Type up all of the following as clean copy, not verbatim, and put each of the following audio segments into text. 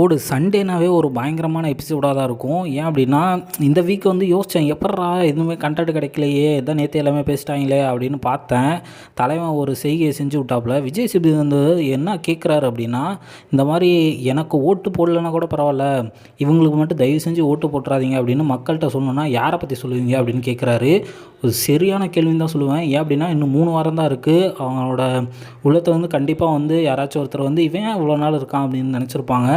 ஒரு சண்டேனாவே ஒரு பயங்கரமான எபிசோடாக தான் இருக்கும். ஏன் அப்படின்னா, இந்த வீக் வந்து யோசித்தேன், எப்புட்றா எதுவுமே கன்டென்ட் கிடைக்கலையே, இதான் நேற்று எல்லாமே பேசிட்டாங்களே அப்படின்னு பார்த்தேன். தலைவன் ஒரு செய்கையை செஞ்சு விட்டாப்புல. விஜய் சேதுபதி வந்து என்ன கேட்குறாரு அப்படின்னா, இந்த மாதிரி எனக்கு ஓட்டு போடலைன்னா கூட பரவாயில்ல, இவங்களுக்கு மட்டும் தயவு செஞ்சு ஓட்டு போட்டுறாதீங்க அப்படின்னு மக்கள்கிட்ட சொல்லணுன்னா யாரை பற்றி சொல்லுவீங்க அப்படின்னு கேட்குறாரு. ஒரு சரியான கேள்வின்னு தான் சொல்லுவேன். ஏன் அப்படின்னா, இன்னும் 3 வாரம் தான் இருக்குது. அவங்களோட உள்ளத்தை வந்து கண்டிப்பாக வந்து யாராச்சும் ஒருத்தர் வந்து இவன் இவ்வளோ நாள் இருக்கான் அப்படின்னு நினச்சிருப்பாங்க.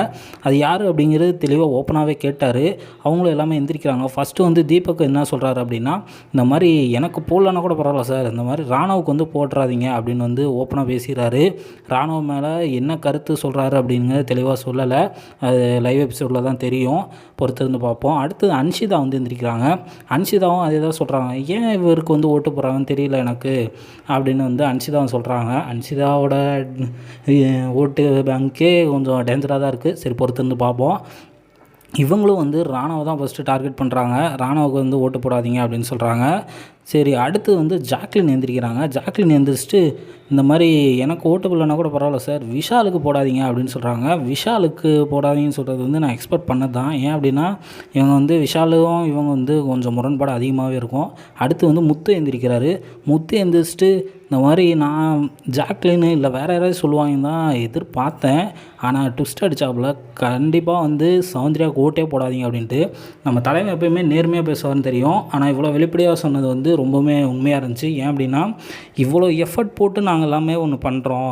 அது யார் அப்படிங்கிறது தெளிவாக ஓப்பனாகவே கேட்டார். அவங்களும் எல்லாமே எந்திரிக்கிறாங்க. ஃபஸ்ட்டு வந்து தீபக் என்ன சொல்கிறாரு அப்படின்னா, இந்த மாதிரி எனக்கு போடலன்னா கூட பரவாயில்ல சார், இந்த மாதிரி ராணுவுக்கு வந்து போட்டுறாதீங்க அப்படின்னு வந்து ஓப்பனாக பேசுகிறாரு. ராணுவ மேலே என்ன கருத்து சொல்கிறாரு அப்படிங்கிறது தெளிவாக சொல்லலை. அது லைவ் எபிசோடில் தான் தெரியும். பொறுத்திருந்து பார்ப்போம். அடுத்து அன்ஷிதா வந்து எந்திரிக்கிறாங்க. அன்ஷிதாவும் அதே தான் சொல்கிறாங்க, ஏன் இவருக்கு வந்து ஓட்டு போடுறாங்கன்னு தெரியல எனக்கு அப்படின்னு வந்து அன்ஷிதாவும் சொல்கிறாங்க. அன்ஷிதாவோட ஓட்டு பேங்க்கே கொஞ்சம் டேஞ்சராக தான் இருக்குது. சரி, பொறுத்திருந்து பார்ப்போம். இவங்களும் வந்து ராணுவ தான் ஃபஸ்ட்டு டார்கெட் பண்ணுறாங்க. ராணுவுக்கு வந்து ஓட்டு போடாதீங்க அப்படின்னு சொல்கிறாங்க. சரி, அடுத்து வந்து ஜாக்லின் எந்திரிக்கிறாங்க. ஜாக்லின் எந்திரிச்சிட்டு, இந்த மாதிரி எனக்கு ஓட்டு போடலன்னா கூட பரவாயில்ல சார், விஷாலுக்கு போடாதீங்க அப்படின்னு சொல்கிறாங்க. விஷாலுக்கு போடாதீங்கன்னு சொல்கிறது வந்து நான் எக்ஸ்பெக்ட் பண்ணது தான். ஏன் அப்படின்னா, இவங்க வந்து விஷாலும் இவங்க வந்து கொஞ்சம் முரண்பாடு அதிகமாகவே இருக்கும். அடுத்து வந்து முத்து எந்திரிக்கிறாரு. முத்து எந்திரிச்சிட்டு, இந்த மாதிரி நான் ஜாக்லின்னு இல்லை வேறு யாராவது சொல்லுவாங்கன்னு தான் எதிர்பார்த்தேன். ஆனால் ட்விஸ்ட் அடித்தாப்புல, கண்டிப்பாக வந்து சௌந்தர்யாவுக்கு ஓட்டே போடாதீங்க அப்படின்ட்டு. நம்ம தலைமை எப்போயுமே நேர்மையாக பேசுவார்னு தெரியும். ஆனால் இவ்வளோ வெளிப்படையாக சொன்னது வந்து ரொம்பவுமே உண்மையாக இருந்துச்சு. ஏன் அப்படின்னா, இவ்வளோ எஃபர்ட் போட்டு நாங்கள் எல்லாமே ஒன்று பண்ணுறோம்,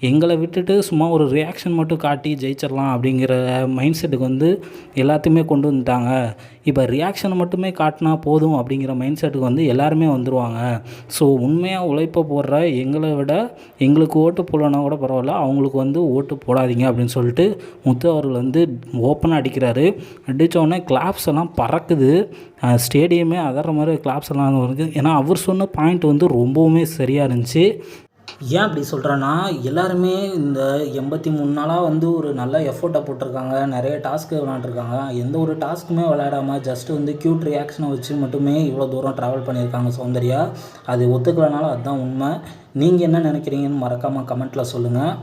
எங்களை விட்டுட்டு சும்மா ஒரு ரியாக்ஷன் மட்டும் காட்டி ஜெயிச்சிடலாம் அப்படிங்கிற மைண்ட் செட்டுக்கு வந்து எல்லாத்தையுமே கொண்டு வந்துட்டாங்க. இப்போ ரியாக்ஷனை மட்டுமே காட்டினா போதும் அப்படிங்கிற மைண்ட் செட்டுக்கு வந்து எல்லாருமே வந்துடுவாங்க. ஸோ உண்மையாக உழைப்பை போடுற எங்களை விட எங்களுக்கு ஓட்டு போடலன்னா கூட பரவாயில்ல, அவங்களுக்கு வந்து ஓட்டு போடாதீங்க அப்படின்னு சொல்லிட்டு முத்து அவர்கள் வந்து ஓப்பனாக அடிக்கிறாரு. அடித்தோடனே கிளாப்ஸ் எல்லாம் பறக்குது. ஸ்டேடியமே அதற மாதிரி கிளாப்ஸ் எல்லாம் வருது. ஏன்னா அவர் சொன்ன பாயிண்ட் வந்து ரொம்பவுமே சரியாக இருந்துச்சு. ஏன் அப்படி சொல்கிறேன்னா, எல்லாருமே இந்த 83 நாளாக வந்து ஒரு நல்ல எஃபோர்ட்டை போட்டிருக்காங்க. நிறைய டாஸ்க்கு விளாண்டுருக்காங்க. எந்த ஒரு டாஸ்க்குமே விளையாடாமல் ஜஸ்ட்டு வந்து க்யூட் ரியாக்ஷனை வச்சு மட்டுமே இவ்வளோ தூரம் ட்ராவல் பண்ணியிருக்காங்க சௌந்தர்யா. அது ஒத்துக்கலைனாலும் அதுதான் உண்மை. நீங்கள் என்ன நினைக்கிறீங்கன்னு மறக்காமல் கமெண்ட்டில் சொல்லுங்கள்.